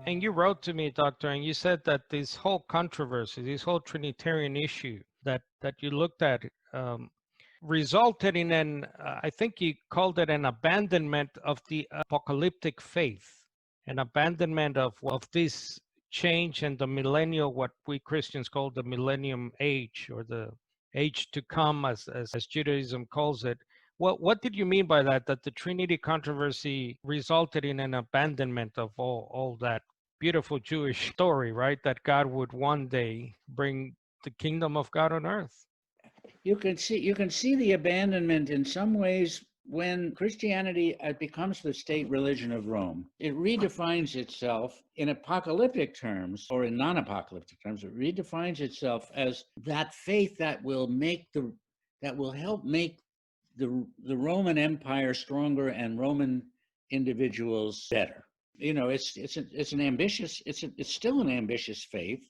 And you wrote to me, Doctor, and you said that this whole controversy, this whole Trinitarian issue that you looked at, resulted in I think you called it an abandonment of the apocalyptic faith, an abandonment of this change and the millennial, what we Christians call the millennium age, or the age to come, as Judaism calls it. What did you mean by that? That the Trinity controversy resulted in an abandonment of all that beautiful Jewish story, right? That God would one day bring the kingdom of God on earth. You can see the abandonment in some ways when Christianity becomes the state religion of Rome. It redefines itself in apocalyptic terms, or in non-apocalyptic terms. It redefines itself as that faith that will help make the Roman Empire stronger and Roman individuals better. You know, it's still an ambitious faith,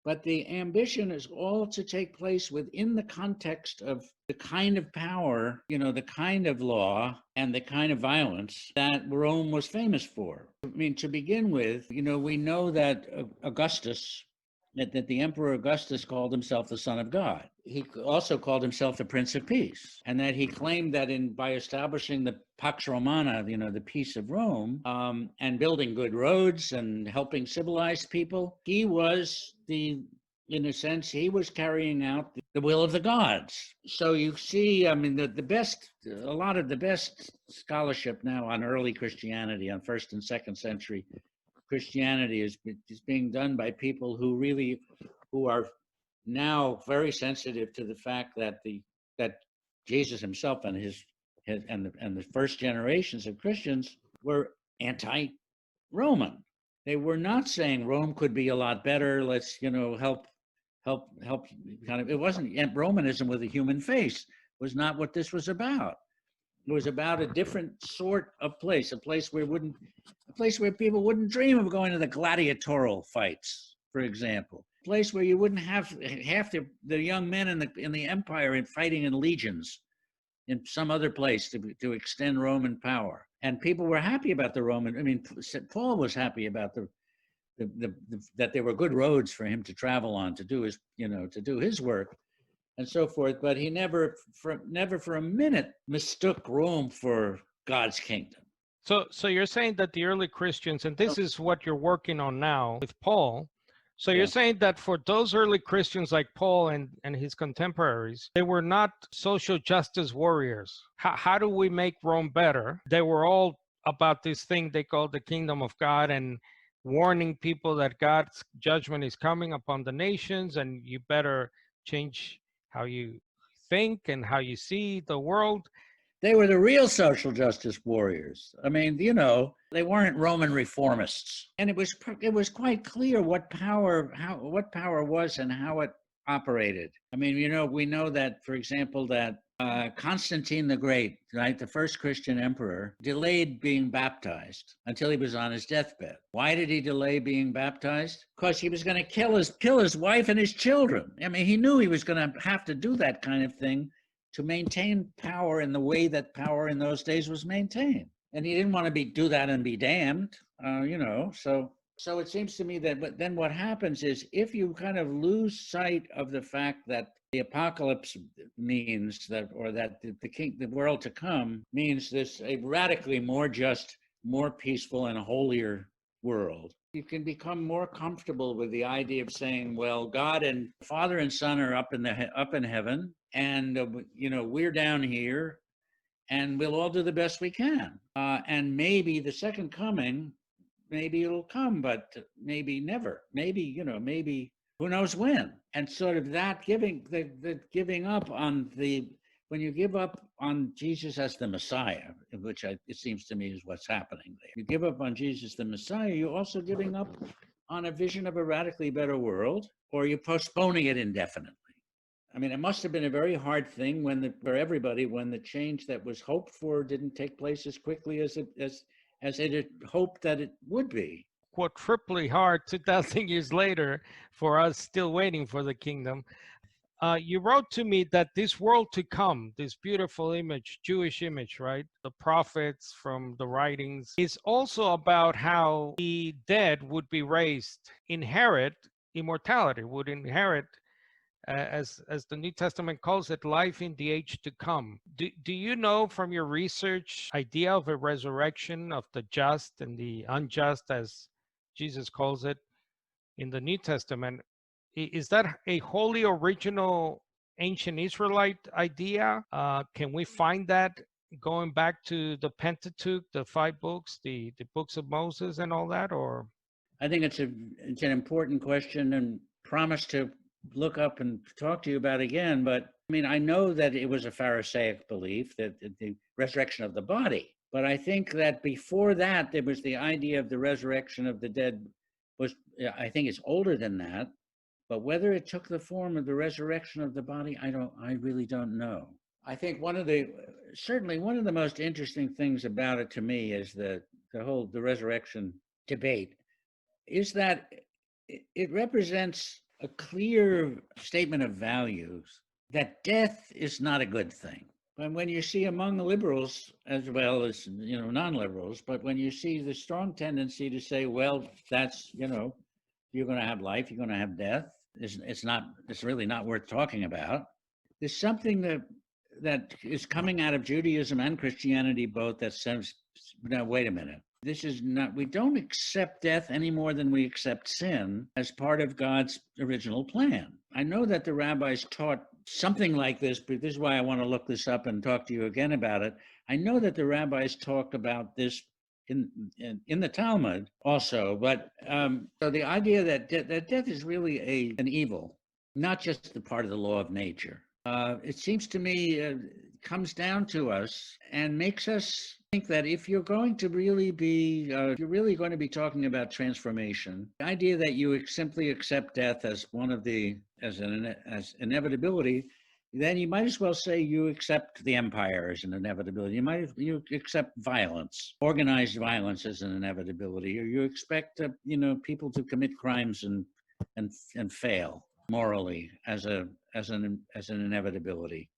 but the ambition is all to take place within the context of the kind of power, the kind of law and the kind of violence that Rome was famous for. I mean, to begin with, we know that that the Emperor Augustus called himself the Son of God. He also called himself the Prince of Peace, and that he claimed that by establishing the Pax Romana, the peace of Rome, and building good roads and helping civilized people, in a sense, he was carrying out the will of the gods. So you see, I mean, a lot of the best scholarship now on early Christianity, on first and second century Christianity, is being done by people who are now very sensitive to the fact that Jesus himself and the first generations of Christians were anti-Roman. They were not saying Rome could be a lot better. Let's help. Kind of. It wasn't Romanism with a human face. Was not what this was about. It was about a different sort of place, a place where people wouldn't dream of going to the gladiatorial fights, for example. A place where you wouldn't have half the young men in the empire and fighting in legions in some other place to extend Roman power. And people were happy about the Roman. I mean, Paul was happy about that there were good roads for him to travel on to do his work and so forth, but he never for a minute mistook Rome for God's kingdom. So you're saying that the early Christians, and this is what you're working on now with Paul. So you're saying that for those early Christians like Paul and his contemporaries, they were not social justice warriors. How do we make Rome better? They were all about this thing they call the kingdom of God, and warning people that God's judgment is coming upon the nations, and you better change how you think and how you see the world. They were the real social justice warriors. I mean, they weren't Roman reformists, and it was quite clear what power was and how it operated. I mean, we know that, for example, that Constantine the Great, right, the first Christian emperor, delayed being baptized until he was on his deathbed. Why did he delay being baptized? Because he was going to kill his wife and his children. I mean, he knew he was going to have to do that kind of thing to maintain power in the way that power in those days was maintained. And he didn't want to do that and be damned, So it seems to me that, but then what happens is, if you kind of lose sight of the fact that the apocalypse means that, or that the world to come means a radically more just, more peaceful and holier world, you can become more comfortable with the idea of saying, well, God and Father and Son are up in heaven, and we're down here, and we'll all do the best we can. And maybe the second coming, maybe it'll come, but maybe never. Maybe who knows when? And sort of that giving up on when you give up on Jesus as the Messiah, which it seems to me is what's happening there. You give up on Jesus the Messiah, you're also giving up on a vision of a radically better world, or you're postponing it indefinitely. I mean, it must have been a very hard thing for everybody when the change that was hoped for didn't take place as quickly as it had hoped that it would be. Quadruply hard 2,000 years later for us still waiting for the kingdom. You wrote to me that this world to come, this beautiful image, Jewish image, right? The prophets from the writings, is also about how the dead would be raised, inherit immortality, would inherit, as the New Testament calls it, life in the age to come. Do you know from your research idea of a resurrection of the just and the unjust, as Jesus calls it in the New Testament? Is that a wholly original ancient Israelite idea? Can we find that going back to the Pentateuch, the five books, the books of Moses and all that, or? I think it's an important question, and promise to look up and talk to you about again. But I mean, I know that it was a Pharisaic belief that the resurrection of the body. But I think that before that, there was the idea of the resurrection of the dead. Was, I think it's older than that. But whether it took the form of the resurrection of the body, I really don't know. I think certainly one of the most interesting things about it to me is the resurrection debate is that it represents a clear statement of values that death is not a good thing. But when you see among the liberals as well as non-liberals, but when you see the strong tendency to say, well, that's you're going to have life, you're going to have death. It's really not worth talking about. There's something that is coming out of Judaism and Christianity both that says, now wait a minute. This is not, we don't accept death any more than we accept sin as part of God's original plan. I know that the rabbis taught something like this, but this is why I want to look this up and talk to you again about it. I know that the rabbis talked about this in the Talmud also, but so the idea that death is really an evil, not just the part of the law of nature. It seems to me comes down to us and makes us think that if you're going to really be, if you're really going to be talking about transformation, the idea that you simply accept death as as inevitability, then you might as well say you accept the empire as an inevitability. You accept violence, organized violence as an inevitability, or you expect people to commit crimes and fail morally as an inevitability.